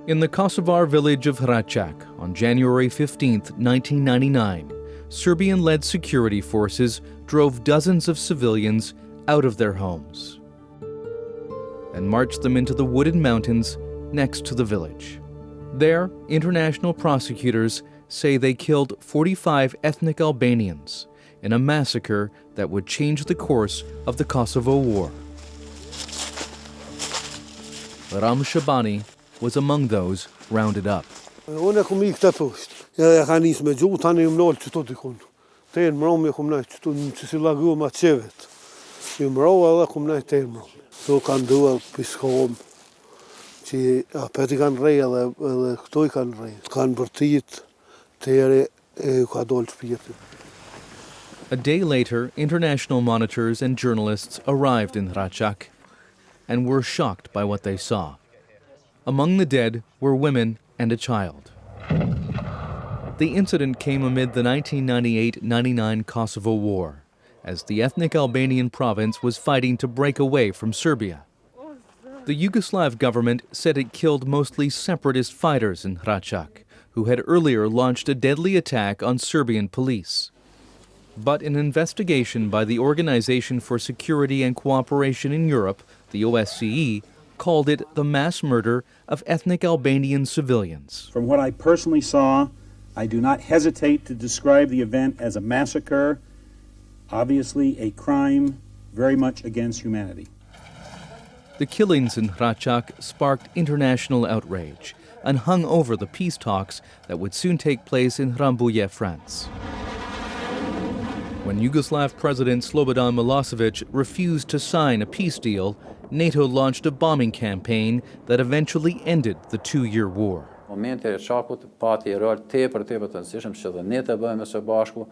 In the Kosovar village of Racak on January 15, 1999, Serbian-led security forces drove dozens of civilians out of their homes and marched them into the wooded mountains next to the village. There, international prosecutors say they killed 45 ethnic Albanians in a massacre that would change the course of the Kosovo War. Ram Shabani was among those rounded up. Unë kom ikë të poshtë. Ja ka nisë me gjuhë, tani më nolë qëto t'i konë. Te në mërome kom najtë qëto në që si lagu ma qevet. I mërove edhe kom najtë te në mërome. To kanë dua piskohëm, që apeti kanë rej edhe këto I kanë rej. Kanë bërtit, tere e ka dollë shpirtin. A day later, international monitors and journalists arrived in Racak and were shocked by what they saw. Among the dead were women and a child. The incident came amid the 1998-99 Kosovo War, as the ethnic Albanian province was fighting to break away from Serbia. The Yugoslav government said it killed mostly separatist fighters in Racak, who had earlier launched a deadly attack on Serbian police. But an investigation by the Organization for Security and Cooperation in Europe, the OSCE, called it the mass murder of ethnic Albanian civilians. From what I personally saw, I do not hesitate to describe the event as a massacre, obviously a crime very much against humanity. The killings in Racak sparked international outrage and hung over the peace talks that would soon take place in Rambouillet, France. When Yugoslav President Slobodan Milosevic refused to sign a peace deal, NATO launched a bombing campaign that eventually ended the two-year war. Momenti e Racakut pati rol tepër të rëndësishëm që dhe ne të bëhemi së bashku,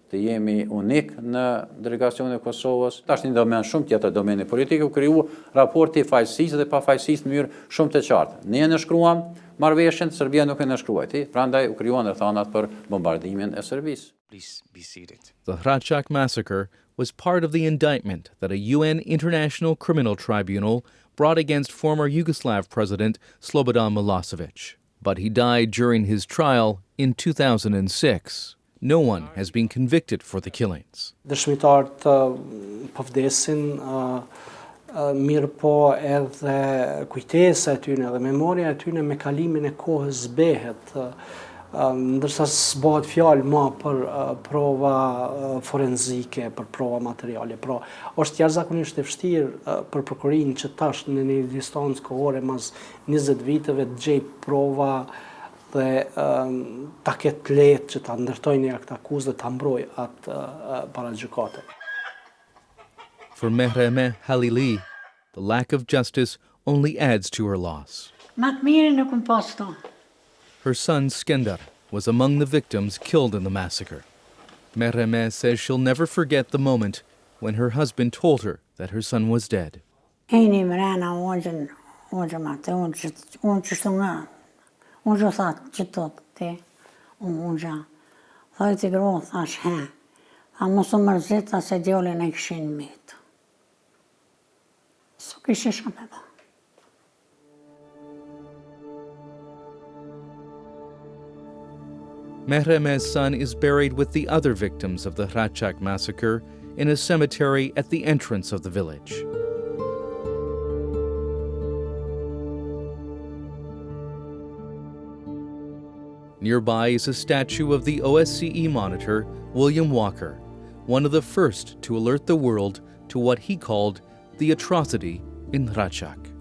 të jemi unik në delegacionin e Kosovës. Tash një domen shumë tjetër, domeni politik, u kriju raporti fajësisë dhe pafajësisë në mënyrë shumë të qartë. Ne e nënshkruam marrëveshjen, Serbia nuk e nënshkruajti, prandaj u krijuan rrethanat për bombardimin e Serbisë. Please be seated. The Racak massacre was part of the indictment that a UN International Criminal Tribunal brought against former Yugoslav President Slobodan Milosevic. But he died during his trial in 2006. No one has been convicted for the killings. Dëshmitarët po vdesin, mirë po edhe kujtesa e tyre dhe memoria e tyre me kalimin e kohës zbehet. Ndërsa s'bëhet fjalë më për prova forenzike, për prova materiale. Pra, është jashtëzakonisht e vështirë për prokurorin që tash në një distancë kohore mas 20 viteve të gjej prova dhe ta ketë lehtë që ta ndërtojë një akt akuzë dhe ta mbrojë atë para gjykate. For Mehreme Halili, the lack of justice only adds to her loss. Her son Skender was among the victims killed in the massacre. Mehreme says she'll never forget the moment when her husband told her that her son was dead. Mehreme's son is buried with the other victims of the Racak massacre in a cemetery at the entrance of the village. Nearby is a statue of the OSCE monitor, William Walker, one of the first to alert the world to what he called the atrocity in Racak.